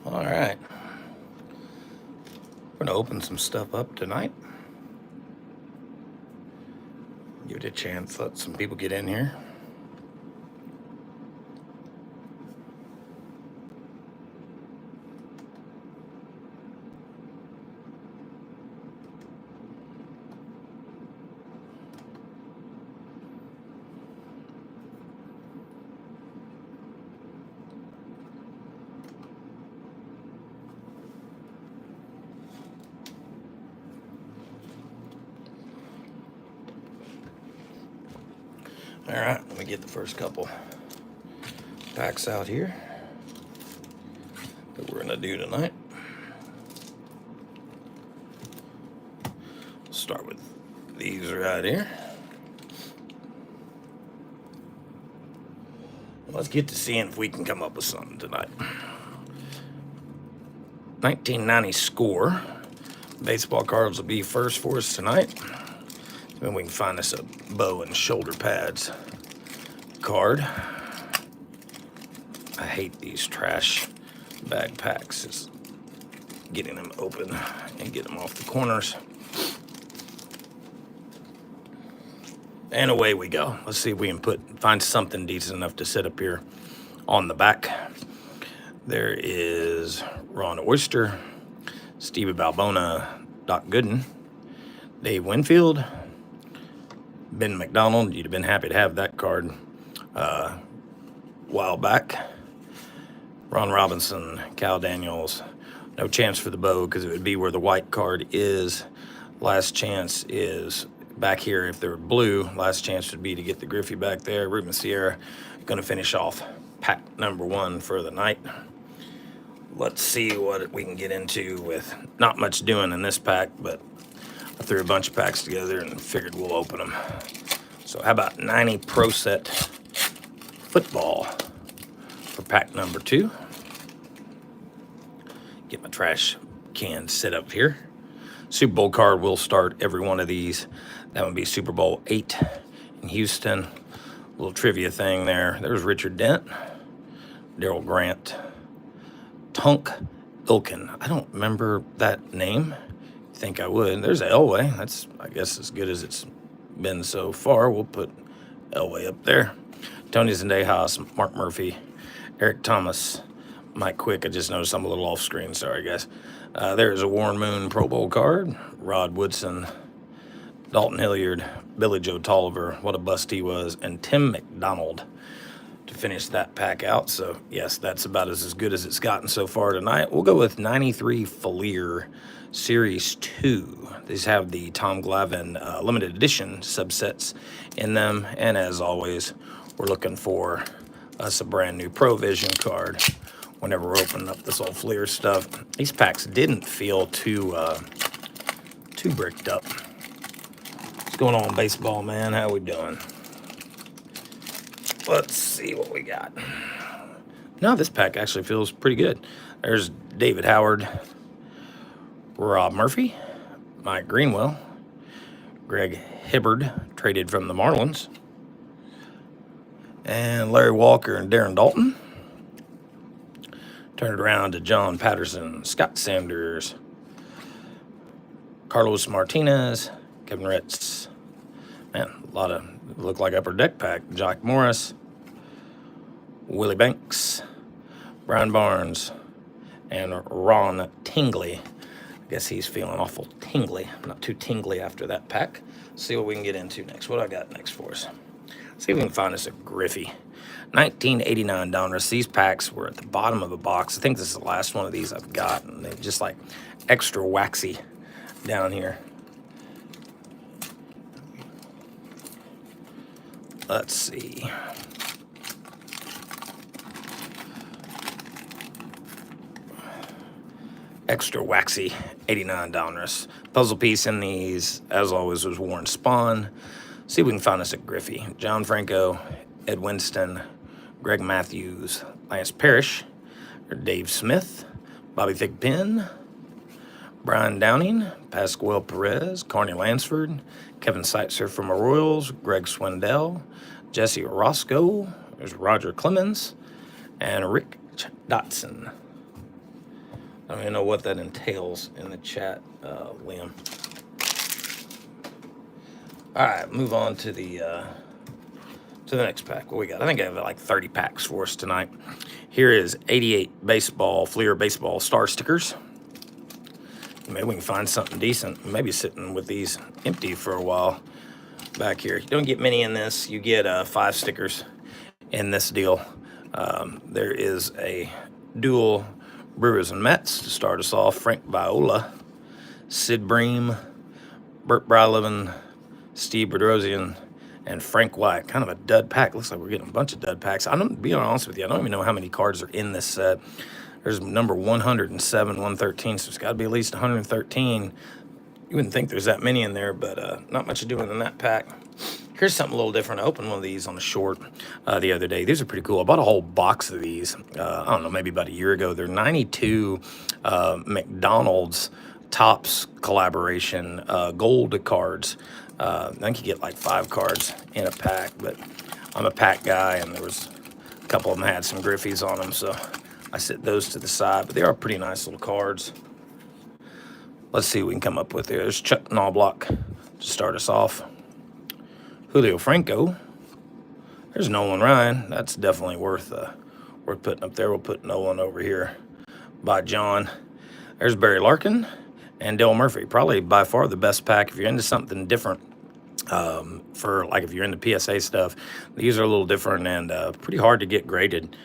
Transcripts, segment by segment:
All right. We're going to open some stuff up tonight. Give it a chance, let some people get in here. All right, let me get the first couple packs out here that we're going to do tonight. Start with these right here. Let's get to seeing if we can come up with something tonight. 1990 score. Baseball cards will be first for us tonight. Then we can find us a bow and shoulder pads card. I hate these trash bag packs. Just getting them open and get them off the corners. And away we go. Let's see if we can find something decent enough to sit up here on the back. There is Ron Oyster, Stevie Balbona, Doc Gooden, Dave Winfield, Ben McDonald. You'd have been happy to have that card a while back. Ron Robinson, Cal Daniels. No chance for the bow because it would be where the white card is. Last chance is back here. If they're blue, last chance would be to get the Griffey back there. Ruben Sierra going to finish off pack number 1 for the night. Let's see what we can get into with not much doing in this pack, but I threw a bunch of packs together and figured we'll open them. So how about 90 Pro Set football for pack number 2. Get my trash can set up here. Super Bowl card will start every one of these. That would be Super Bowl 8 in Houston. Little trivia thing there. There's Richard Dent, Daryl Grant, Tunk Ilkin. I don't remember that name. Think I would. There's Elway. That's, I guess, as good as it's been so far. We'll put Elway up there. Tony Zendejas, Mark Murphy, Eric Thomas, Mike Quick. I just noticed I'm a little off screen. Sorry, guys. There's a Warren Moon Pro Bowl card. Rod Woodson, Dalton Hilliard, Billy Joe Tolliver. What a bust he was. And Tim McDonald to finish that pack out. So, yes, that's about as good as it's gotten so far tonight. We'll go with 93 Fleer Series 2. These have the Tom Glavine limited edition subsets in them. And as always, we're looking for us a brand new Provision card whenever we're opening up this old Fleer stuff. These packs didn't feel too bricked up. What's going on, baseball, man? How we doing? Let's see what we got. No, this pack actually feels pretty good. There's David Howard, Rob Murphy, Mike Greenwell, Greg Hibbard, traded from the Marlins, and Larry Walker and Darren Dalton. Turn it around to John Patterson, Scott Sanders, Carlos Martinez, Kevin Ritz. Man, a lot of look like upper deck pack. Jock Morris, Willie Banks, Brian Barnes, and Ron Tingley. I guess he's feeling awful tingly. Not too tingly after that pack. See what we can get into next. What I got next for us? See if we can find us a Griffey. 1989 Donruss. These packs were at the bottom of a box. I think this is the last one of these I've got. And they're just like extra waxy down here. Let's see. Extra waxy 89 Donruss. Puzzle piece in these, as always, was Warren Spahn. See if we can find us a Griffey. John Franco, Ed Winston, Greg Matthews, Lance Parrish, Dave Smith, Bobby Thigpen, Brian Downing, Pascual Perez, Carney Lansford, Kevin Seitzer from the Royals, Greg Swindell, Jesse Roscoe, there's Roger Clemens, and Rick Dotson. I don't even know what that entails in the chat, Liam. All right, move on to the next pack. What we got? I think I have like 30 packs for us tonight. Here is 88 baseball, Fleer baseball star stickers. Maybe we can find something decent. Maybe sitting with these empty for a while back here. You don't get many in this. You get 5 stickers in this deal. There is a dual Brewers and Mets to start us off. Frank Viola, Sid Bream, Burt Bryleven, Steve Bedrosian, and Frank White. Kind of a dud pack. Looks like we're getting a bunch of dud packs. I'm gonna be honest with you, I don't even know how many cards are in this set. There's number 107, 113, so it's got to be at least 113. You wouldn't think there's that many in there, but not much doing in that pack. Here's something a little different. I opened one of these on the short the other day. These are pretty cool. I bought a whole box of these, I don't know, maybe about a year ago. They're 92 McDonald's Topps collaboration gold cards. I think you get like 5 cards in a pack, but I'm a pack guy, and there was a couple of them had some Griffies on them, so I set those to the side, but they are pretty nice little cards. Let's see what we can come up with here. There's Chuck Knobloch to start us off. Julio Franco. There's Nolan Ryan. That's definitely worth putting up there. We'll put Nolan over here by John. There's Barry Larkin and Dale Murphy. Probably by far the best pack if you're into something different. For like if you're into PSA stuff, these are a little different and pretty hard to get graded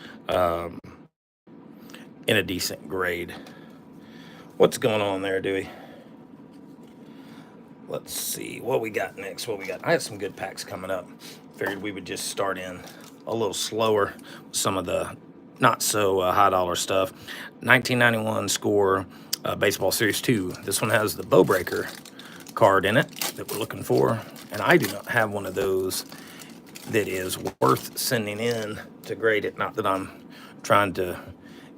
in a decent grade. What's going on there, Dewey? Let's see what we got next. What we got? I have some good packs coming up. Figured we would just start in a little slower with some of the not so high dollar stuff. 1991 Score Baseball Series 2. This one has the Bow Breaker card in it that we're looking for, and I do not have one of those that is worth sending in to grade it. Not that I'm trying to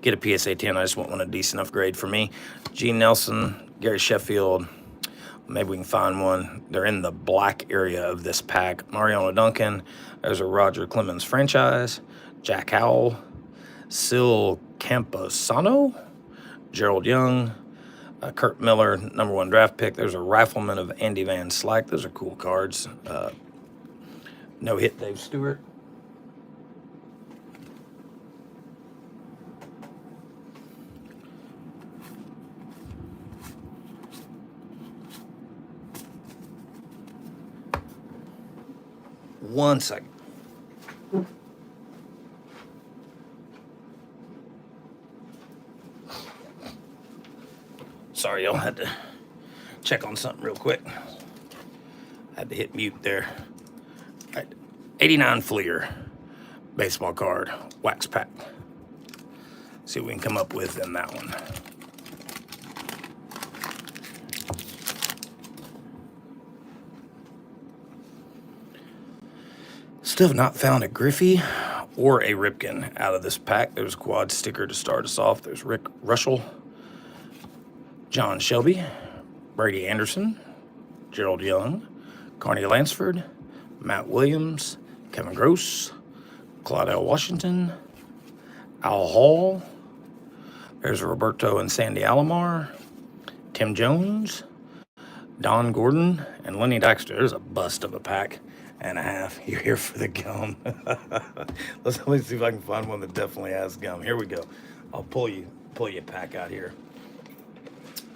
get a PSA 10. I just want one a decent enough grade for me. Gene Nelson, Gary Sheffield. Maybe we can find one. They're in the black area of this pack. Mariano Duncan. There's a Roger Clemens franchise. Jack Howell. Sil Camposano. Gerald Young. Kurt Miller, #1 draft pick. There's a Rifleman of Andy Van Slyke. Those are cool cards. No hit Dave Stewart. One second. Sorry, y'all, had to check on something real quick. Had to hit mute there. All right. 89 Fleer baseball card, wax pack. See what we can come up with in that one. Still have not found a Griffey or a Ripken out of this pack. There's a quad sticker to start us off. There's Rick Russell, John Shelby, Brady Anderson, Gerald Young, Carney Lansford, Matt Williams, Kevin Gross, Claudel Washington, Al Hall. There's Roberto and Sandy Alomar, Tim Jones, Don Gordon, and Lenny Dykstra. There's a bust of a pack and a half. You're here for the gum. Let me see if I can find one that definitely has gum. Here we go. I'll pull you a pack out here.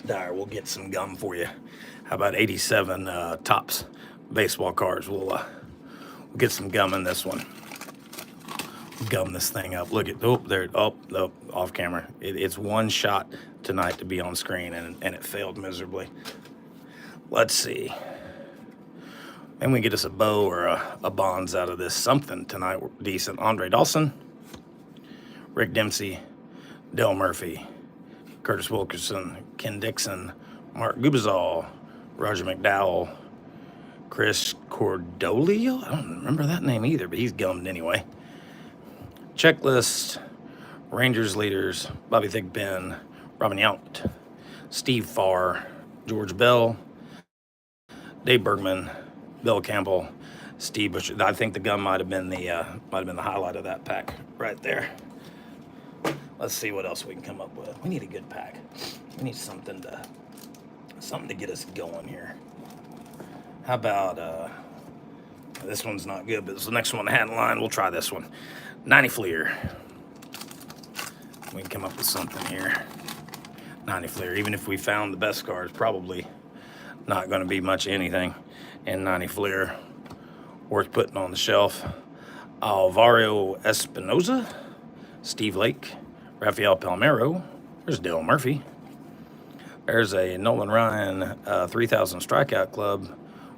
There, we'll get some gum for you. How about 87 Topps baseball cards? We'll get some gum in this one. Gum this thing up. Look at, off camera. It's one shot tonight to be on screen, and it failed miserably. Let's see. Maybe we get us a Bow or a Bonds out of this. Something tonight decent. Andre Dawson, Rick Dempsey, Dale Murphy, Curtis Wilkerson, Ken Dixon, Mark Gubizal, Roger McDowell, Chris Cordolio. I don't remember that name either, but he's gummed anyway. Checklist, Rangers leaders, Bobby Thigpen, Robin Yount, Steve Farr, George Bell, Dave Bergman, Bill Campbell, Steve Bush. I think the gum might have been the highlight of that pack right there. Let's see what else we can come up with. We need a good pack. We need something to get us going here. How about this one's not good, but it's the next one I had in line. We'll try this one. 90 Fleer. We can come up with something here. 90 Fleer. Even if we found the best cards, probably not going to be much of anything in 90 Fleer worth putting on the shelf. Alvaro Espinoza, Steve Lake, Rafael Palmeiro. There's Dale Murphy. There's a Nolan Ryan 3000 strikeout club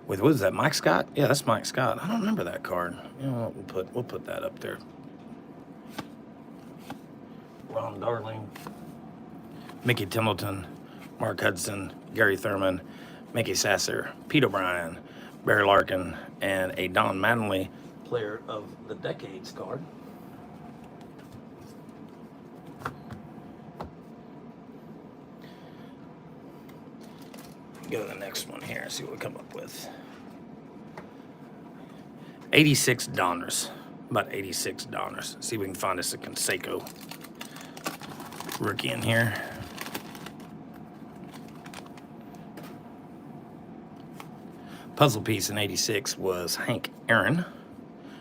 with, what is that, Mike Scott? Yeah, that's Mike Scott. I don't remember that card. You know what, we'll put that up there. Ron Darling, Mickey Templeton, Mark Hudson, Gary Thurman, Mickey Sasser, Pete O'Brien, Barry Larkin, and a Don Mattingly Player of the Decades card. Go to the next one here, see what we come up with. 86 Donners. About 86 Donners. See if we can find us a Canseco rookie in here. Puzzle piece in 86 was Hank Aaron,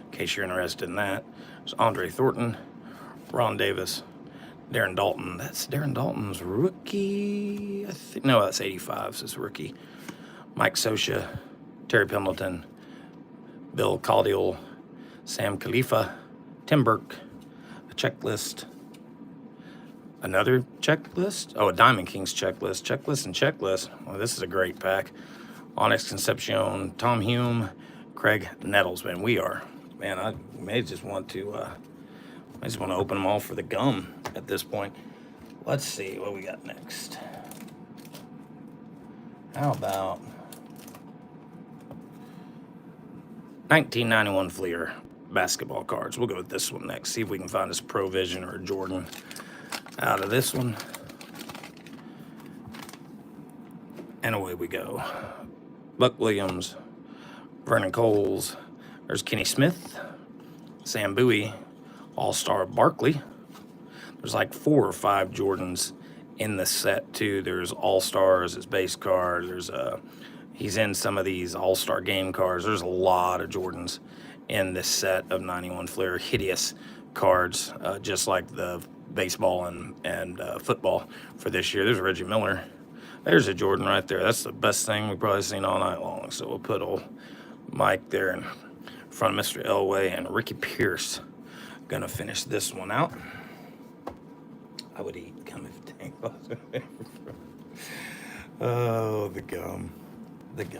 in case you're interested in that. There's Andre Thornton, Ron Davis, Darren Dalton. That's Darren Dalton's rookie. No, that's 85, so it's rookie. Mike Scioscia, Terry Pendleton, Bill Caudill, Sam Khalifa, Tim Burke, a checklist. Another checklist? Oh, a Diamond Kings checklist. Checklist and checklist. Well, this is a great pack. Onyx Concepcion, Tom Hume, Craig Nettles. Man, I may just want to open them all for the gum at this point. Let's see what we got next. How about 1991 Fleer basketball cards? We'll go with this one next. See if we can find us a Provision or a Jordan out of this one. And away we go. Buck Williams, Vernon Coles, there's Kenny Smith, Sam Bowie, All-Star Barkley. There's like 4 or 5 Jordans in the set too. There's All-Stars, his base card. There's he's in some of these All-Star game cards. There's a lot of Jordans in this set of 91 Fleer. Hideous cards, just like the baseball and football for this year. There's Reggie Miller. There's a Jordan right there. That's the best thing we've probably seen all night long. So we'll put old Mike there in front of Mr. Elway, and Ricky Pierce gonna finish this one out. I would eat gum if Tank was. Oh, the gum. Let's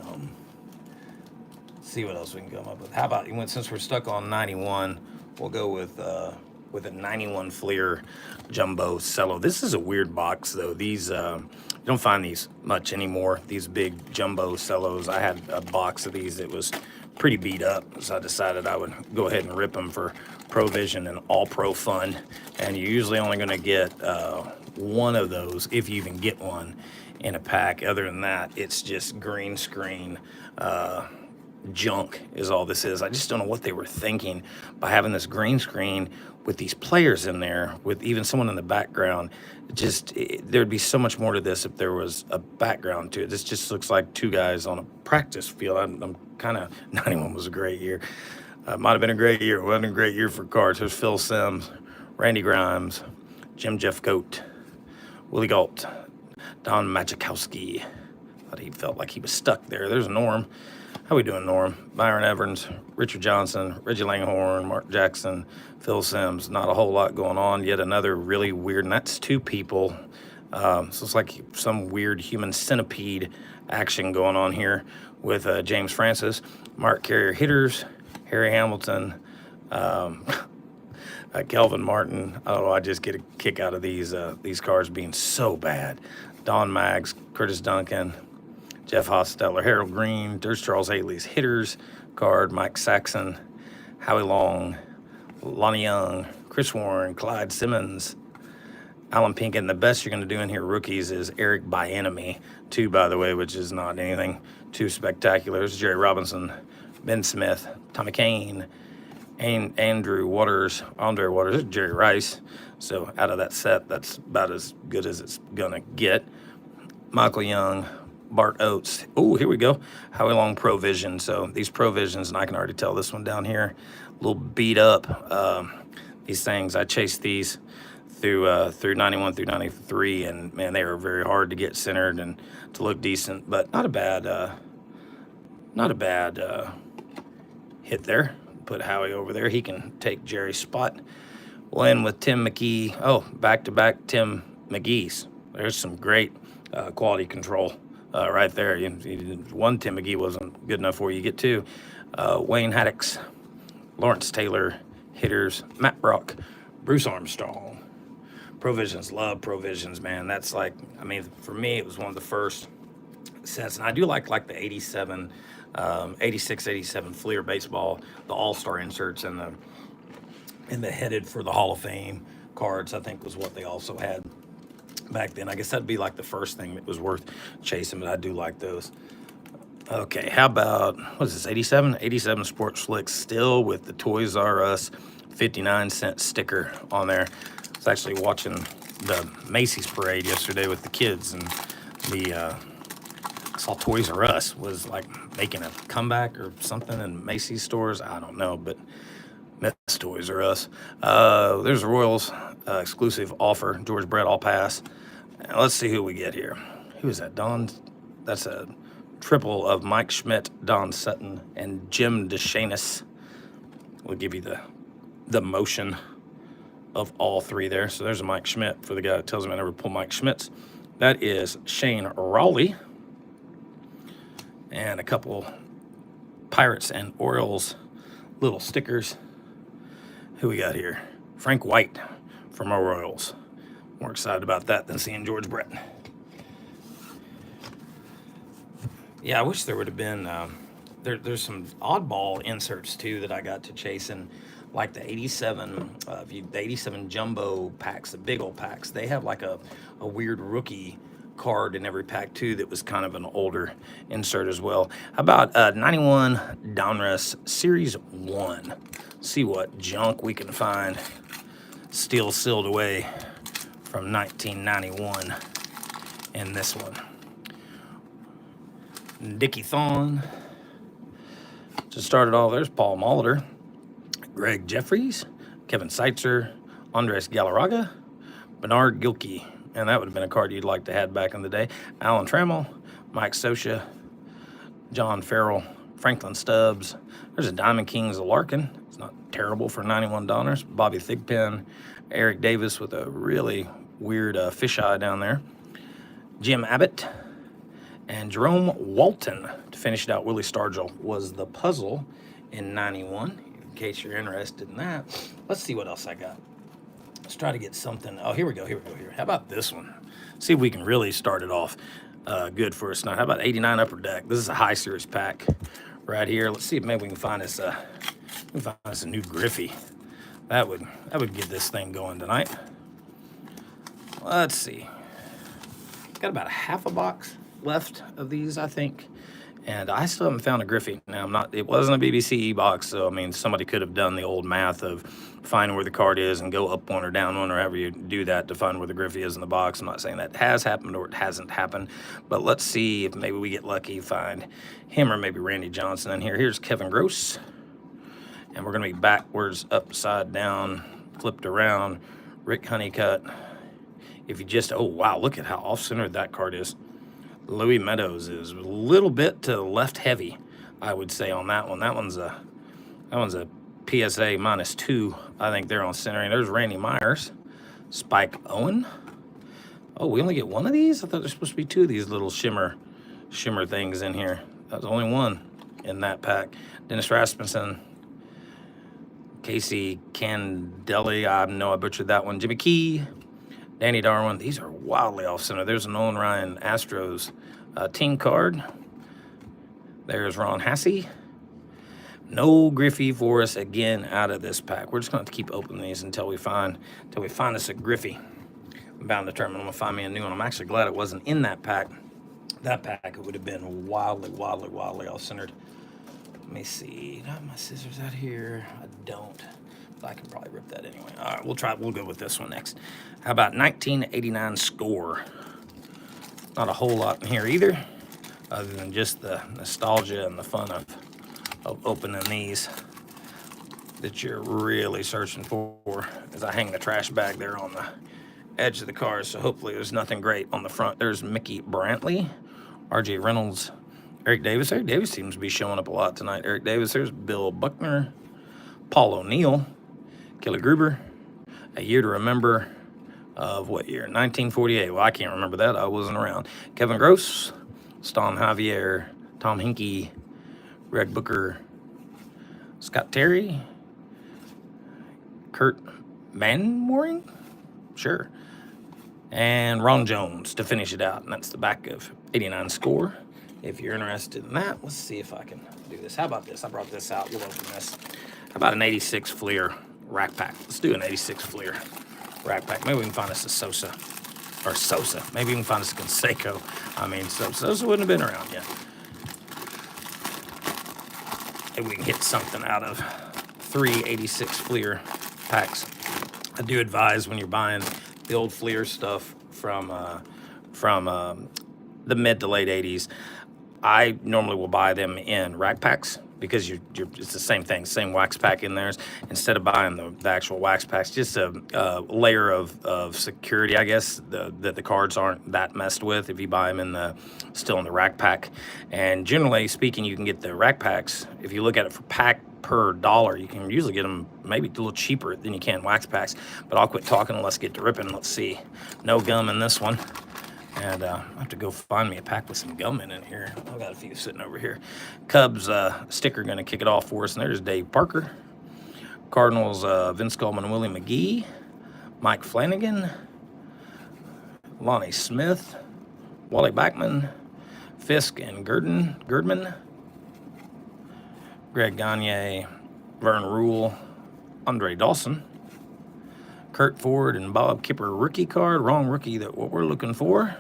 see what else we can come up with. How about, since we're stuck on 91, we'll go with a 91 Fleer Jumbo Cello. This is a weird box, though. These, you don't find these much anymore, these big Jumbo Cellos. I had a box of these that was pretty beat up, so I decided I would go ahead and rip them for Provision and All-Pro Fun. And you're usually only going to get one of those, if you even get one, in a pack. Other than that, it's just green screen junk is all this is. I just don't know what they were thinking by having this green screen with these players in there, with even someone in the background. There'd be so much more to this if there was a background to it. This just looks like 2 guys on a practice field. I'm kind of, 91 was a great year. Might have been a great year. It wasn't a great year for cards. There's Phil Simms, Randy Grimes, Jim Jeffcoat, Willie Gault, Don Majkowski. Thought he felt like he was stuck there. There's Norm. How we doing, Norm? Byron Evans, Richard Johnson, Reggie Langhorne, Mark Jackson, Phil Simms. Not a whole lot going on. Yet another really weird, and that's 2 people. So it's like some weird human centipede action going on here with James Francis, Mark Carrier hitters, Harry Hamilton, Kelvin Martin. I don't know, I just get a kick out of these cards being so bad. Don Maggs, Curtis Duncan, Jeff Hostetler, Harold Green, there's Charles Haley's hitters card, Mike Saxon, Howie Long, Lonnie Young, Chris Warren, Clyde Simmons, Alan Pink, and the best you're going to do in here, rookies, is Eric Bieniemy, too, by the way, which is not anything too spectacular. There's Jerry Robinson, Ben Smith, Tommy Kane, Andrew Waters, Andre Waters, Jerry Rice. So out of that set, that's about as good as it's gonna get. Michael Young, Bart Oates. Oh, here we go. Howie Long Provision. So these Provisions, and I can already tell this one down here, a little beat up. These things, I chased these through 91 through 93, and man, they were very hard to get centered and to look decent, but not a bad hit there. Put Howie over there. He can take Jerry's spot. We'll end with Tim McGee. Oh, back-to-back Tim McGee's. There's some great quality control right there. One Tim McGee wasn't good enough for you. You get two. Wayne Haddix, Lawrence Taylor, hitters, Matt Brock, Bruce Armstrong. Provisions, love Provisions, man. That's like, I mean, for me, it was one of the first sets. And I do like the 87, 86, 87 Fleer baseball, the All-Star inserts and the headed for the Hall of Fame cards, I think was what they also had back then. I guess that'd be like the first thing that was worth chasing, but I do like those. Okay, how about, what is this, 87? 87 Sports Flicks, still with the Toys R Us 59-cent sticker on there. I was actually watching the Macy's parade yesterday with the kids, and I saw Toys R Us was like making a comeback or something in Macy's stores. I don't know, but miss Toys R Us. There's a Royals exclusive offer. George Brett, All Pass. Now, let's see who we get here. Who is that? Don? That's a triple of Mike Schmidt, Don Sutton, and Jim DeShanis. We'll give you the motion of all three there. So there's a Mike Schmidt for the guy that tells him I never pull Mike Schmidt's. That is Shane Raleigh. And a couple Pirates and Orioles little stickers. Who we got here? Frank White from our Royals. More excited about that than seeing George Brett. Yeah, I wish there would have been, there's some oddball inserts too that I got to chasing, like the 87, the 87 jumbo packs, the big old packs. They have like a weird rookie card in every pack too that was kind of an older insert as well. How about 91 Donruss Series 1? See what junk we can find still sealed away from 1991 in this one. Dickie Thon. To start it all, there's Paul Molitor, Greg Jeffries, Kevin Seitzer, Andres Galarraga, Bernard Gilkey, and that would have been a card you'd like to have back in the day. Alan Trammell, Mike Scioscia, John Farrell, Franklin Stubbs. There's a Diamond Kings of Larkin. It's not terrible for $91. Bobby Thigpen, Eric Davis with a really weird fisheye down there. Jim Abbott, and Jerome Walton to finish it out. Willie Stargell was the puzzle in 91, in case you're interested in that. Let's see what else I got. Let's try to get something. Oh, here we go. How about this one? See if we can really start it off good for us tonight. How about 89 Upper Deck? This is a high series pack right here. Let's see if maybe we can find us a new Griffey. That would get this thing going tonight. Let's see. Got about a half a box left of these, I think, and I still haven't found a Griffey. Now, it wasn't a BBC box, so I mean, somebody could have done the old math of finding where the card is and go up one or down one, or however you do that to find where the Griffey is in the box. I'm not saying that has happened or it hasn't happened, but let's see if maybe we get lucky, find him or maybe Randy Johnson in here. Here's Kevin Gross, and we're gonna be backwards, upside down, flipped around. Rick Honeycutt. If you just, oh wow, look at how off-centered that card is. Louis Meadows is a little bit to left heavy, I would say, on that one. That one's a PSA -2, I think, there on centering. There's Randy Myers, Spike Owen. Oh, we only get one of these? I thought there's supposed to be two of these little shimmer things in here. That was only one in that pack. Dennis Rasmussen, Casey Candelli, I know I butchered that one. Jimmy Key, Danny Darwin. These are wildly off-center. There's a Nolan Ryan Astros team card. There's Ron Hassey. No Griffey for us again out of this pack. We're just going to have to keep opening these until we find us a Griffey. I'm bound to determine I'm going to find me a new one. I'm actually glad it wasn't in that pack. That pack, it would have been wildly off-centered. Let me see. Do I have my scissors out here? I don't. But I can probably rip that anyway. All right, we'll go with this one next. How about 1989 Score? Not a whole lot in here either, other than just the nostalgia and the fun of opening these that you're really searching for. As I hang the trash bag there on the edge of the car, so hopefully there's nothing great on the front. There's Mickey Brantley, R.J. Reynolds, Eric Davis. Eric Davis seems to be showing up a lot tonight. Eric Davis. There's Bill Buckner, Paul O'Neill, Kelly Gruber. A Year to Remember of what year? 1948. Well, I can't remember that. I wasn't around. Kevin Gross, Stan Javier, Tom Hinkie, Greg Booker, Scott Terry, Kurt Manwaring, sure, and Ron Jones to finish it out. And that's the back of 89 Score. If you're interested in that, let's see if I can do this. How about this? I brought this out. We'll open this. How about an 86 Fleer rack pack? Let's do an 86 Fleer rack pack. Maybe we can find us a Sosa. Or Sosa. Maybe we can find us a Canseco. I mean, Sosa wouldn't have been around yet. Maybe we can hit something out of 3 86 Fleer packs. I do advise when you're buying the old Fleer stuff from the mid to late 80s, I normally will buy them in rack packs because it's the same thing, same wax pack in there. Instead of buying the actual wax packs, just a layer of security, I guess, that the cards aren't that messed with if you buy them still in the rack pack. And generally speaking, you can get the rack packs, if you look at it for pack per dollar, you can usually get them maybe a little cheaper than you can wax packs. But I'll quit talking and let's get to ripping. Let's see. No gum in this one. And I have to go find me a pack with some gum in it here. I've got a few sitting over here. Cubs sticker going to kick it off for us. And there's Dave Parker. Cardinals, Vince Coleman and Willie McGee. Mike Flanagan. Lonnie Smith. Wally Backman. Fisk and Girdman. Greg Gagne. Vern Rule. Andre Dawson. Kurt Ford and Bob Kipper rookie card. Wrong rookie that what we're looking for.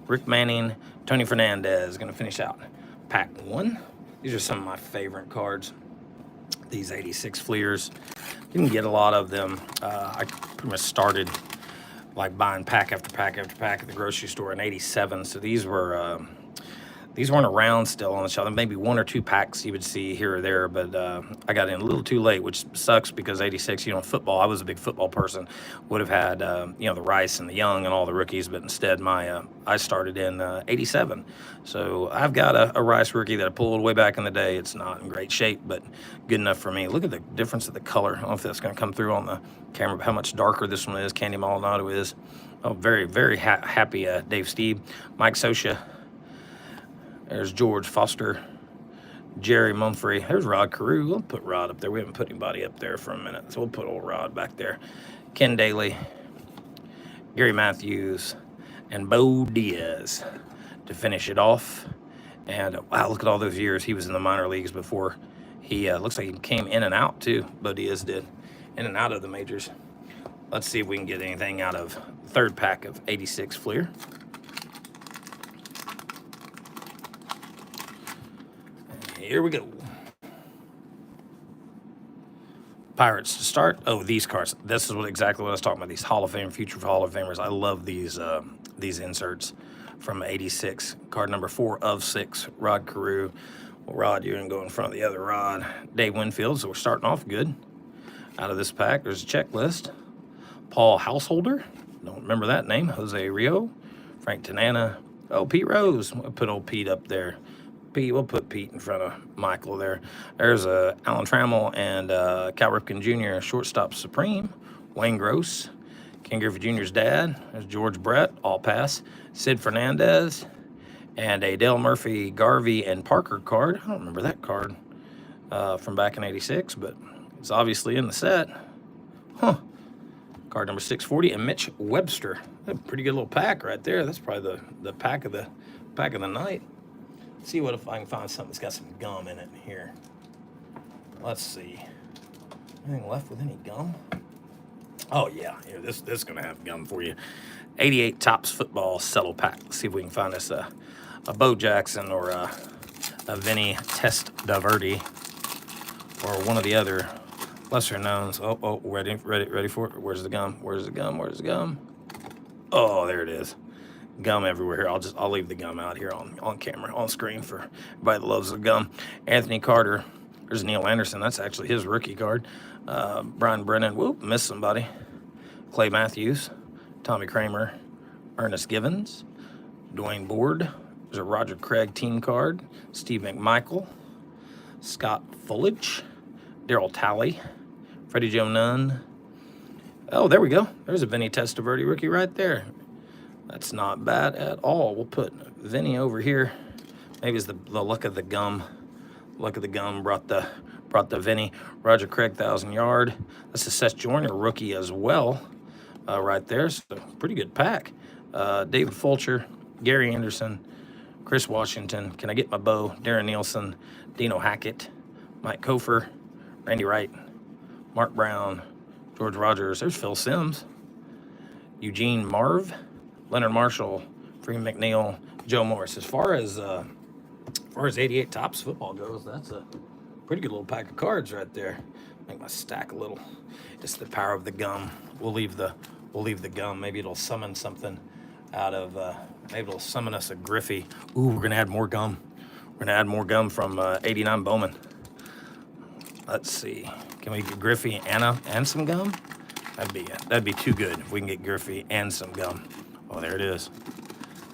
Rick Manning, Tony Fernandez going to finish out pack 1. These are some of my favorite cards. These 86 Fleers. Didn't get a lot of them. I pretty much started like buying pack after pack after pack at the grocery store in 87. So these weren't around still on the shelf. Maybe 1 or 2 packs you would see here or there, but I got in a little too late, which sucks because 86, football, I was a big football person, would have had, the Rice and the Young and all the rookies, but instead I started in 87. So I've got a Rice rookie that I pulled way back in the day. It's not in great shape, but good enough for me. Look at the difference of the color. I don't know if that's going to come through on the camera, but how much darker this one is. Candy Maldonado is. Oh, very, very happy Dave Steve. Mike Scioscia. There's George Foster, Jerry Mumphrey. There's Rod Carew. We'll put Rod up there. We haven't put anybody up there for a minute, so we'll put old Rod back there. Ken Daly, Gary Matthews, and Bo Diaz to finish it off. And wow, look at all those years. He was in the minor leagues before. He looks like he came in and out too. Bo Diaz did, in and out of the majors. Let's see if we can get anything out of the third pack of 86 Fleer. Here we go. Pirates to start. Oh, these cards. This is exactly what I was talking about. These Hall of Fame, future Hall of Famers. I love these inserts from 86. Card number 4 of 6. Rod Carew. Well, Rod, you're going to go in front of the other Rod. Dave Winfield. So we're starting off good. Out of this pack, there's a checklist. Paul Householder. Don't remember that name. Jose Rio. Frank Tanana. Oh, Pete Rose. We'll put old Pete up there. We'll put Pete in front of Michael there. There's Alan Trammell and Cal Ripken Jr., shortstop supreme. Wayne Gross, Ken Griffey Jr.'s dad. There's George Brett, all pass. Sid Fernandez, and a Dale Murphy, Garvey, and Parker card. I don't remember that card from back in 86, but it's obviously in the set. Huh. Card number 640, and Mitch Webster. A pretty good little pack right there. That's probably the pack of the night. See what if I can find something that's got some gum in it here. Let's see. Anything left with any gum? Oh yeah, here this is gonna have gum for you. 88 Topps football settle pack. Let's see if we can find us a Bo Jackson or Vinny Testaverde, or one of the other lesser knowns. Oh, ready for it. Where's the gum? Where's the gum? Where's the gum? Oh, there it is. Gum everywhere here. I'll leave the gum out here on camera, on screen for everybody that loves the gum. Anthony Carter. There's Neil Anderson. That's actually his rookie card. Brian Brennan. Whoop, missed somebody. Clay Matthews. Tommy Kramer. Ernest Givens. Dwayne Board. There's a Roger Craig team card. Steve McMichael. Scott Fullage. Daryl Talley. Freddie Joe Nunn. Oh, there we go. There's a Vinny Testaverde rookie right there. That's not bad at all. We'll put Vinny over here. Maybe it's the luck of the gum. Luck of the gum brought the Vinny. Roger Craig, 1,000-yard. That's a Seth Joyner rookie as well, right there. So pretty good pack. David Fulcher, Gary Anderson, Chris Washington. Can I get my bow? Darren Nielsen, Dino Hackett, Mike Kofer, Randy Wright, Mark Brown, George Rogers. There's Phil Simms, Eugene Marv, Leonard Marshall, Freeman McNeil, Joe Morris. As far as 88 Tops football goes, that's a pretty good little pack of cards right there. Make my stack a little. It's the power of the gum. We'll leave the gum. Maybe it'll summon something out of. Maybe it'll summon us a Griffey. Ooh, we're gonna add more gum. We're gonna add more gum from 89 Bowman. Let's see. Can we get Griffey and some gum? That'd be too good if we can get Griffey and some gum. Oh, there it is.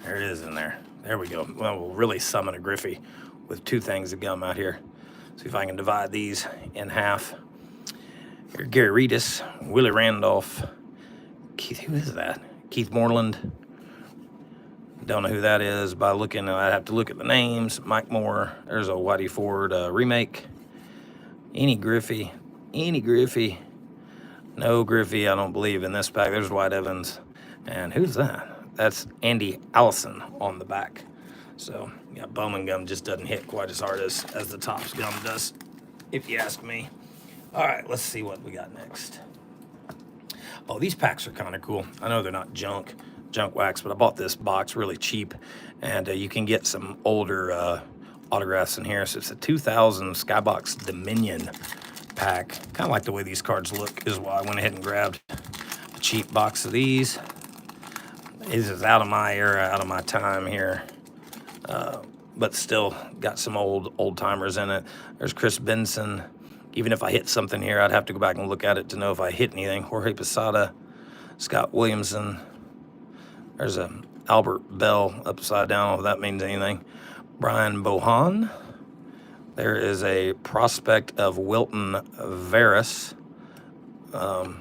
There it is in there. There we go. Well, we'll really summon a Griffey with 2 things of gum out here. See if I can divide these in half. Here, Gary Redis, Willie Randolph, Keith, who is that? Keith Moreland. Don't know who that is by looking. I'd have to look at the names. Mike Moore. There's a Whitey Ford remake. Any Griffey. No Griffey, I don't believe, in this pack. There's White Evans. And who's that? That's Andy Allison on the back. So, yeah, Bowman gum just doesn't hit quite as hard as the Topps gum does, if you ask me. All right, let's see what we got next. Oh, these packs are kind of cool. I know they're not junk wax, but I bought this box really cheap, and you can get some older autographs in here. So it's a 2000 Skybox Dominion pack. Kind of like the way these cards look is why I went ahead and grabbed a cheap box of these. This is out of my era, out of my time here, but still got some old timers in it. There's Chris Benson. Even if I hit something here, I'd have to go back and look at it to know if I hit anything. Jorge Posada, Scott Williamson. There's a Albert Bell upside down, if that means anything. Brian Bohan. There is a prospect of Wilton Veras. Oh,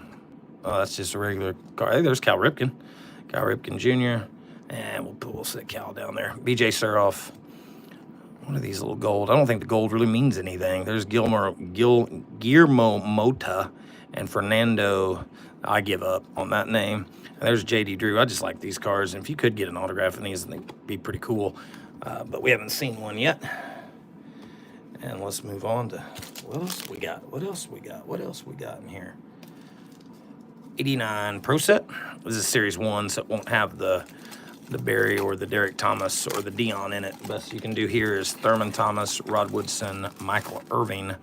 that's just a regular card. Hey, there's Cal Ripken. Cal Ripken Jr. And we'll set Cal down there. BJ Suroff. One of these little gold. I don't think the gold really means anything. There's Guillermo Mota and Fernando. I give up on that name. And there's JD Drew. I just like these cards. And if you could get an autograph in these, they'd be pretty cool. But we haven't seen one yet. And let's move on to what else we got? What else we got in here? 89 Pro Set. This is Series 1, so it won't have the Barry or the Derek Thomas or the Dion in it. Best you can do here is Thurman Thomas, Rod Woodson, Michael Irving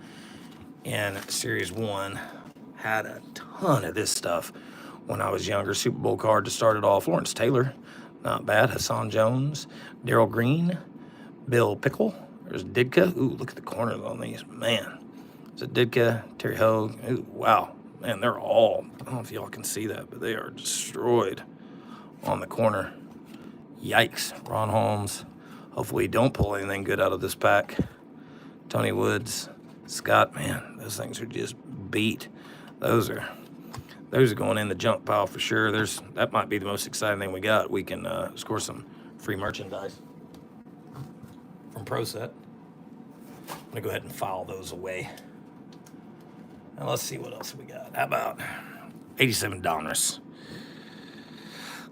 in Series 1. Had a ton of this stuff when I was younger. Super Bowl card to start it off. Lawrence Taylor, not bad. Hassan Jones, Darrell Green, Bill Pickle. There's Ditka. Ooh, look at the corners on these. Man. Is it Ditka, Terry Hogue? Ooh, wow. Man, they're all, I don't know if y'all can see that, but they are destroyed on the corner. Yikes. Ron Holmes. Hopefully don't pull anything good out of this pack. Tony Woods. Scott, man, those things are just beat. Those are going in the junk pile for sure. That might be the most exciting thing we got. We can score some free merchandise from Pro Set. I'm gonna go ahead and file those away. And let's see what else we got. How about $87?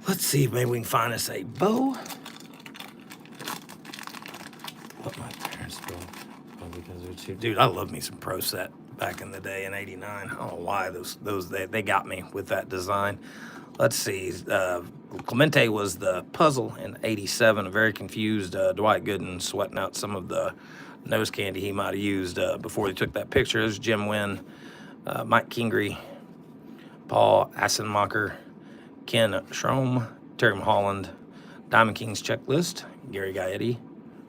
Let's see if maybe we can find us a bow. What my parents do? Because they're cheap. Dude, I love me some Pro Set back in the day in '89. I don't know why they got me with that design. Let's see. Clemente was the puzzle in '87. A very confused Dwight Gooden sweating out some of the nose candy he might have used before they took that picture. There's Jim Wynn, Mike Kingery, Paul Assenmacher, Ken Schrom, Terry Mulholland, Diamond Kings Checklist, Gary Gaetti,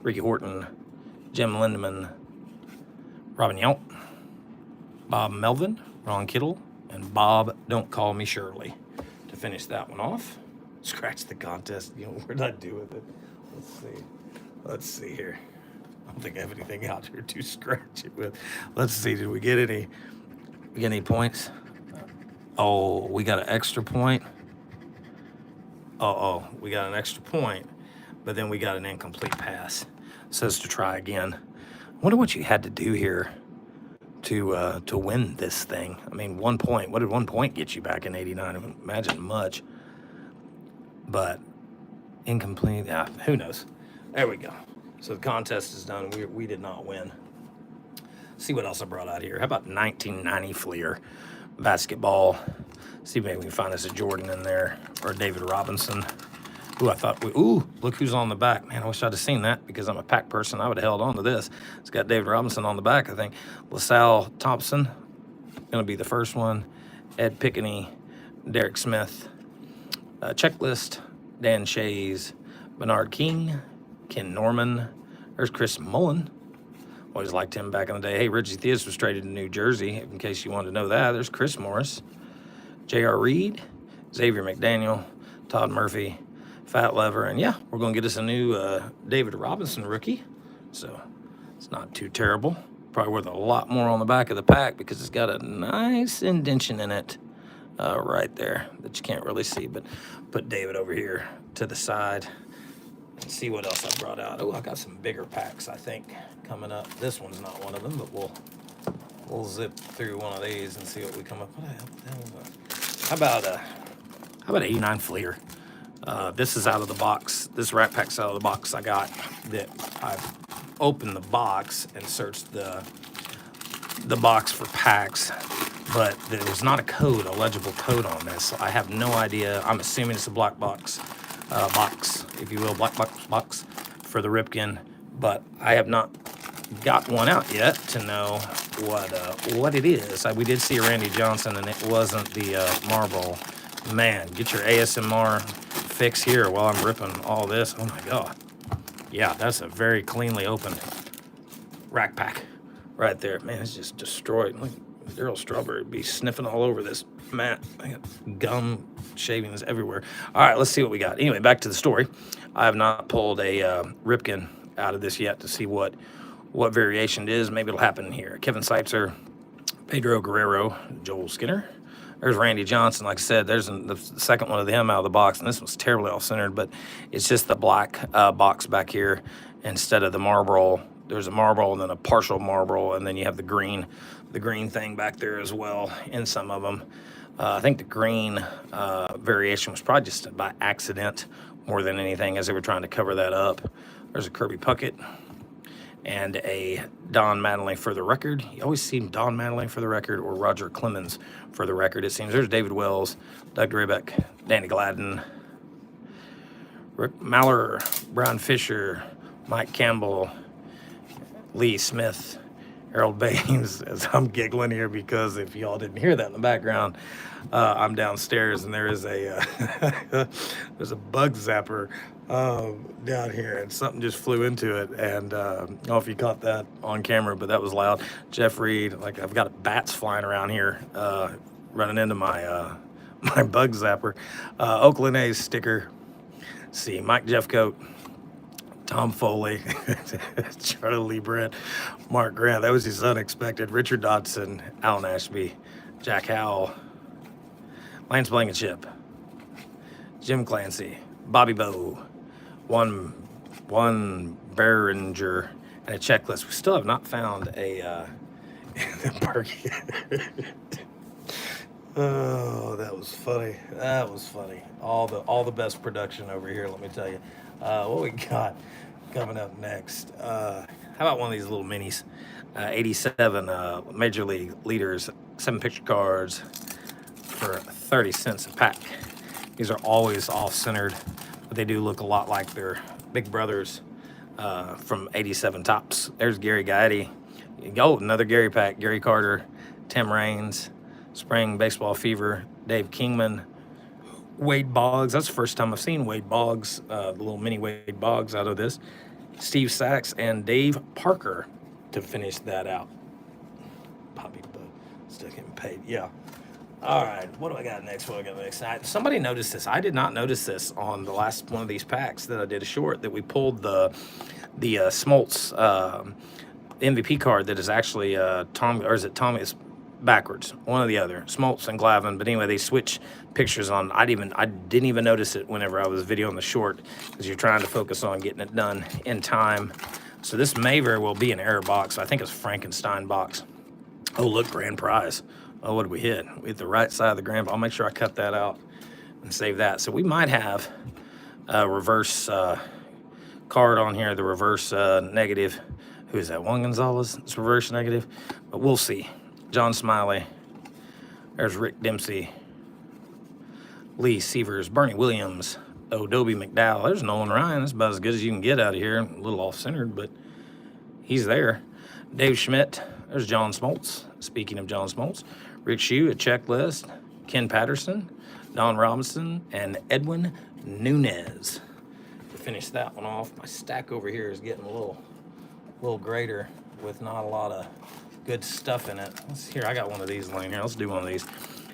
Ricky Horton, Jim Lindemann, Robin Yount, Bob Melvin, Ron Kittle, and Bob Don't Call Me Shirley to finish that one off. Scratch the contest. You know, what did I do with it? Let's see here. I don't think I have anything out here to scratch it with. Let's see. Did we get any points? Oh, we got an extra point. Oh, we got an extra point, but then we got an incomplete pass. It says to try again. I wonder what you had to do here to win this thing. I mean, 1 point. What did 1 point get you back in '89? I imagine much, but incomplete. Yeah, who knows? There we go. So the contest is done. We did not win. See what else I brought out here. How about 1990 Fleer basketball? See if maybe we can find us a Jordan in there or David Robinson. Ooh, I thought, look who's on the back. Man, I wish I'd have seen that because I'm a pack person. I would have held on to this. It's got David Robinson on the back, I think. LaSalle Thompson, going to be the first one. Ed Pickney, Derek Smith, Checklist, Dan Shays, Bernard King, Ken Norman. There's Chris Mullen. Always liked him back in the day. Hey, Reggie Theus was traded to New Jersey, in case you wanted to know that. There's Chris Morris, J.R. Reed, Xavier McDaniel, Todd Murphy, Fat Lever, and yeah, we're going to get us a new David Robinson rookie. So it's not too terrible. Probably worth a lot more on the back of the pack because it's got a nice indentation in it right there that you can't really see. But put David over here to the side and see what else I brought out. Oh, I got some bigger packs, I think, coming up. This one's not one of them, but we'll zip through one of these and see what we come up. What the hell is that? How about 89 Fleer? This is out of the box. This Rat Pack's out of the box. I got that. I've opened the box and searched the box for packs, but there was not a legible code on this. I have no idea. I'm assuming it's a black box, if you will, black box for the Ripken, but I have not got one out yet to know what it is. We did see a Randy Johnson, and it wasn't the Marlboro. Man, get your ASMR fix here while I'm ripping all this. Oh my God. Yeah, that's a very cleanly opened Rack Pack right there. Man, it's just destroyed. Look, Daryl Strawberry be sniffing all over this mat. I got gum shavings everywhere. All right, let's see what we got. Anyway, back to the story. I have not pulled a Ripken out of this yet to see what variation it is. Maybe it'll happen here. Kevin Seitzer, Pedro Guerrero, Joel Skinner. There's Randy Johnson. Like I said, there's the second one of him out of the box, and this one's terribly off-centered, but it's just the black box back here instead of the Marlboro. There's a Marlboro and then a partial Marlboro, and then you have the green thing back there as well in some of them. I think the green variation was probably just by accident more than anything as they were trying to cover that up. There's a Kirby Puckett and a Don Mattingly for the record. You always see Don Mattingly for the record or Roger Clemens for the record, it seems. There's David Wells, Doug Drabeck, Danny Gladden, Rick Maller, Brian Fisher, Mike Campbell, Lee Smith, Harold Baines, as I'm giggling here because if y'all didn't hear that in the background, I'm downstairs and there is there's a bug zapper down here and something just flew into it, and I don't know if you caught that on camera, but that was loud. Jeff Reed, like I've got bats flying around here running into my my bug zapper. Oakland A's sticker. Let's see, Mike Jeffcoat, Tom Foley, Charlie Lee Brent, Mark Grant. That was his unexpected. Richard Dodson, Alan Ashby, Jack Howell, Lance Blankenship, Jim Clancy, Bobby Bowe, one Behringer, and a checklist. We still have not found a Parky. Oh, that was funny. That was funny. All the best production over here, let me tell you. What we got coming up next? How about one of these little minis? 87 Major League Leaders, 7 picture cards for 30 cents a pack. These are always off-centered, but they do look a lot like their big brothers. from 87 Tops. There's Gary Gaetti. Oh, another Gary pack. Gary Carter, Tim Raines, Spring Baseball Fever, Dave Kingman, Wade Boggs. That's the first time I've seen Wade Boggs, the little mini Wade Boggs out of this. Steve Sachs and Dave Parker to finish that out. Bobby Bo, still getting paid. Yeah. All right. What do I got next? What do I got next? Somebody noticed this. I did not notice this on the last one of these packs that I did a short, that we pulled the Smoltz MVP card that is actually Tom, or is it Tommy? It's backwards, one or the other, Smoltz and Glavine. But anyway, they switch pictures on. I didn't even notice it whenever I was videoing the short, because you're trying to focus on getting it done in time. So this may very well be an error box. I think it's Frankenstein box. Oh, look, grand prize. Oh, what did we hit? We hit the right side of the grand. I'll make sure I cut that out and save that. So we might have a reverse card on here, the reverse negative. Who is that? Juan Gonzalez. It's reverse negative, but we'll see. John Smiley. There's Rick Dempsey. Lee Severs. Bernie Williams. Odobie McDowell. There's Nolan Ryan. That's about as good as you can get out of here. A little off-centered, but he's there. Dave Schmidt. There's John Smoltz. Speaking of John Smoltz. Rick Shue, a checklist. Ken Patterson. Don Robinson. And Edwin Nunez. To finish that one off, my stack over here is getting a little greater with not a lot of good stuff in it. Here, I got one of these laying here. Let's do one of these.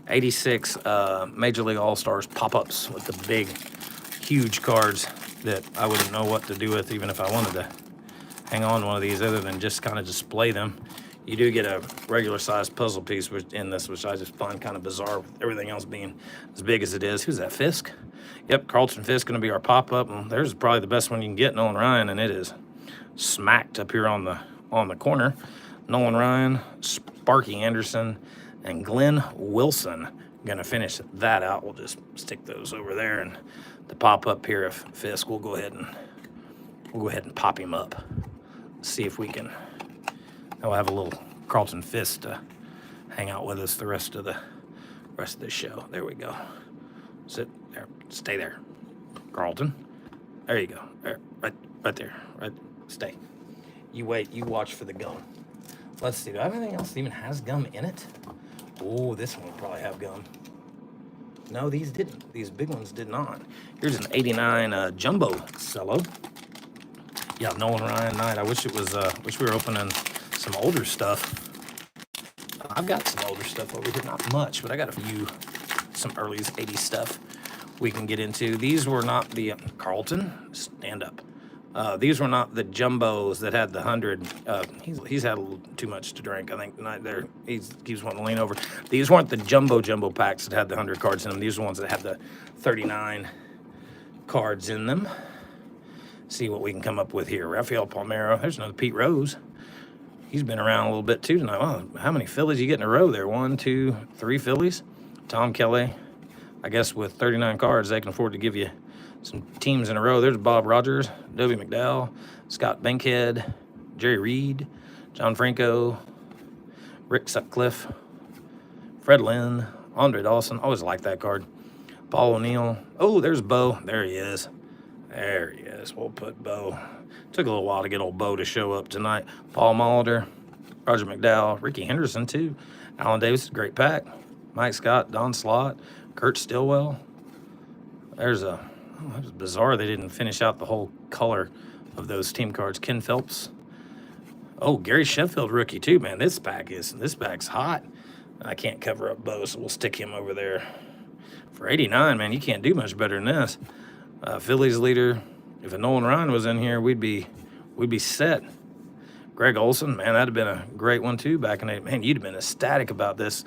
86 Major League All-Stars pop-ups with the big, huge cards that I wouldn't know what to do with even if I wanted to hang on to one of these other than just kind of display them. You do get a regular-sized puzzle piece in this, which I just find kind of bizarre with everything else being as big as it is. Who's that, Fisk? Yep, Carlton Fisk going to be our pop-up. And there's probably the best one you can get, Nolan Ryan, and it is smacked up here on the corner. Nolan Ryan, Sparky Anderson, and Glenn Wilson. Gonna finish that out. We'll just stick those over there, and the pop up here of Fisk, we'll go ahead and pop him up. See if we can. We'll have a little Carlton Fisk to hang out with us the rest of the show. There we go. Sit there. Stay there, Carlton. There you go. There, right there. Right. Stay. You wait. You watch for the gum. Let's see. Do I have anything else that even has gum in it? Oh, this one will probably have gum. No, these didn't. These big ones did not. Here's an 89 Jumbo Cello. Yeah, Nolan Ryan Knight. I wish it was. Wish we were opening some older stuff. I've got some older stuff over here. Not much, but I got a few. Some early 80s stuff we can get into. These were not the Carlton. Stand up. These were not the jumbos that had the 100. He's had a little too much to drink, I think, tonight there. He keeps wanting to lean over. These weren't the jumbo packs that had the 100 cards in them. These are the ones that had the 39 cards in them. See what we can come up with here. Rafael Palmeiro. There's another Pete Rose. He's been around a little bit, too, tonight. Wow, how many Phillies you get in a row there? 1, 2, 3 Phillies. Tom Kelly. I guess with 39 cards, they can afford to give you some teams in a row. There's Bob Rogers, Odobie McDowell, Scott Bankhead, Jerry Reed, John Franco, Rick Sutcliffe, Fred Lynn, Andre Dawson. Always liked that card. Paul O'Neill. Oh, there's Bo. There he is. There he is. We'll put Bo. Took a little while to get old Bo to show up tonight. Paul Molitor, Roger McDowell, Ricky Henderson, too. Alan Davis, great pack. Mike Scott, Don Slott, Kurt Stillwell. There's a... Oh, that was bizarre. They didn't finish out the whole color of those team cards. Ken Phelps. Oh, Gary Sheffield rookie too, man. This bag's hot. I can't cover up Bo, so we'll stick him over there. For 89, man, you can't do much better than this. Phillies leader. If a Nolan Ryan was in here, we'd be set. Greg Olson, man, that'd have been a great one too back in 8. Man, you'd have been ecstatic about this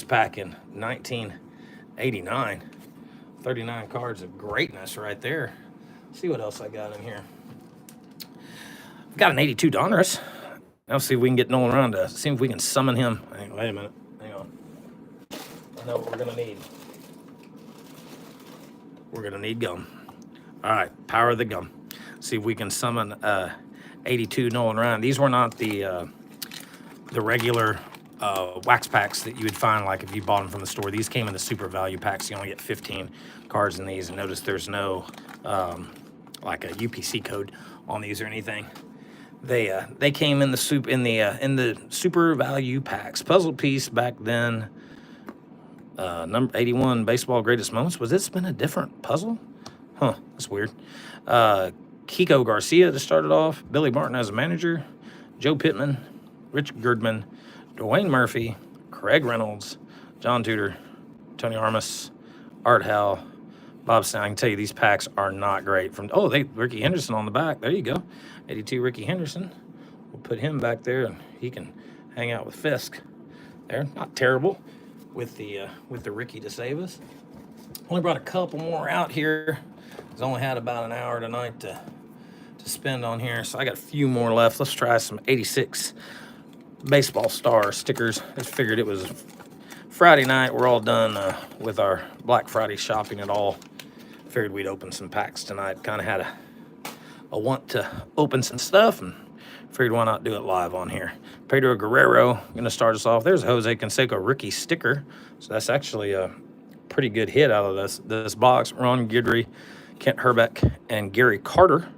pack in 1989. 39 cards of greatness right there. Let's see what else I got in here. I've got an 82 Donruss. Now see if we can get Nolan Ryan to see if we can summon him. Wait a minute. Hang on. I know what we're going to need. We're going to need gum. All right. Power of the gum. See if we can summon 82 Nolan Ryan. These were not the regular wax packs that you would find like if you bought them from the store. These came in the super value packs. You only get 15 cards in these. And notice there's no like a UPC code on these or anything. They came in the super value packs. Puzzle piece back then. Number 81 baseball greatest moments. Was this been a different puzzle? Huh, that's weird. Kiko Garcia to start it off. Billy Martin as a manager. Joe Pittman, Rich Girdman, Dwayne Murphy, Craig Reynolds, John Tudor, Tony Armas, Art Howe, Bob Stein. I can tell you these packs are not great. Ricky Henderson on the back. There you go. 82 Ricky Henderson. We'll put him back there, and he can hang out with Fisk. There, not terrible with the Ricky to save us. Only brought a couple more out here. I've only had about an hour tonight to spend on here, so I got a few more left. Let's try some 86 baseball star stickers. I just figured it was Friday night. We're all done with our Black Friday shopping at all. Figured we'd open some packs tonight. Kind of had a want to open some stuff, and figured why not do it live on here. Pedro Guerrero gonna start us off. There's a Jose Canseco rookie sticker, so that's actually a pretty good hit out of this box. Ron Guidry, Kent Herbeck, and Gary Carter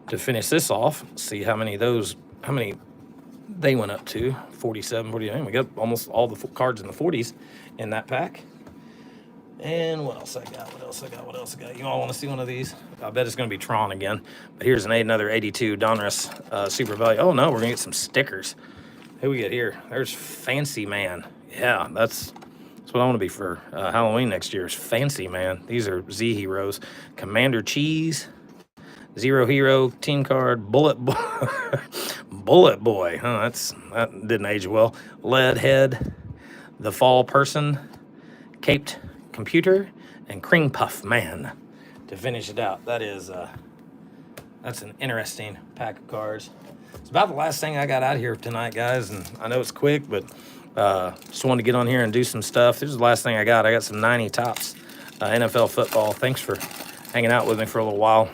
to finish this off. See how many they went up to. 47, 49. We got almost all the cards in the 40s in that pack. And what else I got? You all want to see one of these? I bet it's going to be Tron again. But here's another 82 Donruss Super Value. Oh, no, we're going to get some stickers. Who we get here? There's Fancy Man. Yeah, that's what I want to be for Halloween next year is Fancy Man. These are Z Heroes. Commander Cheese, Zero Hero, Team Card, Bullet Boy. Huh, that didn't age well. Lead Head, The Fall Person, Caped Computer, and Cream Puff Man to finish it out. That's an interesting pack of cards. It's about the last thing I got out here tonight, guys, and I know it's quick, but just wanted to get on here and do some stuff. This is the last thing I got. I got some 90 Topps NFL football. Thanks for hanging out with me for a little while.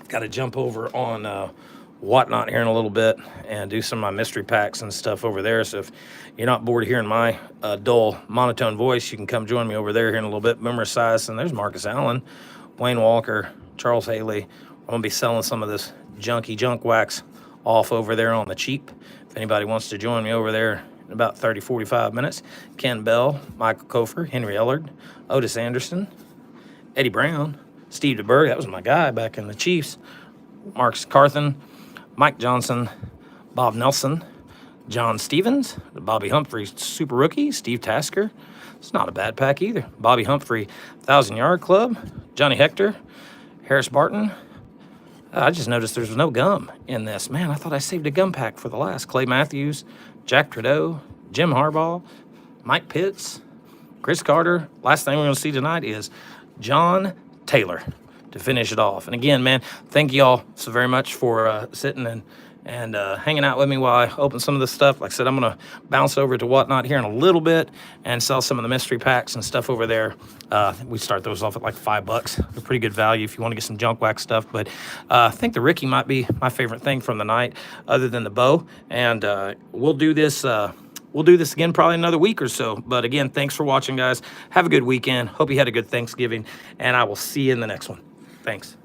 Got to jump over on Whatnot here in a little bit and do some of my mystery packs and stuff over there. So if you're not bored of hearing my dull, monotone voice, you can come join me over there here in a little bit. Memory size, and there's Marcus Allen, Wayne Walker, Charles Haley. I'm going to be selling some of this junky junk wax off over there on the cheap. If anybody wants to join me over there in about 30, 45 minutes. Ken Bell, Michael Kofer, Henry Ellard, Otis Anderson, Eddie Brown, Steve DeBerg, that was my guy back in the Chiefs, Marcus Carthen, Mike Johnson, Bob Nelson, John Stevens, the Bobby Humphrey Super Rookie, Steve Tasker. It's not a bad pack either. Bobby Humphrey 1,000-Yard Club, Johnny Hector, Harris Barton. I just noticed there's no gum in this. Man, I thought I saved a gum pack for the last. Clay Matthews, Jack Trudeau, Jim Harbaugh, Mike Pitts, Chris Carter. Last thing we're going to see tonight is John Taylor to finish it off. And again, man, thank you all so very much for sitting and hanging out with me while I open some of this stuff. Like I said, I'm going to bounce over to Whatnot here in a little bit and sell some of the mystery packs and stuff over there. We start those off at like $5. They're pretty good value if you want to get some junk wax stuff. But I think the Ricky might be my favorite thing from the night other than the bow. And we'll do this again probably another week or so. But again, thanks for watching, guys. Have a good weekend. Hope you had a good Thanksgiving. And I will see you in the next one. Thanks.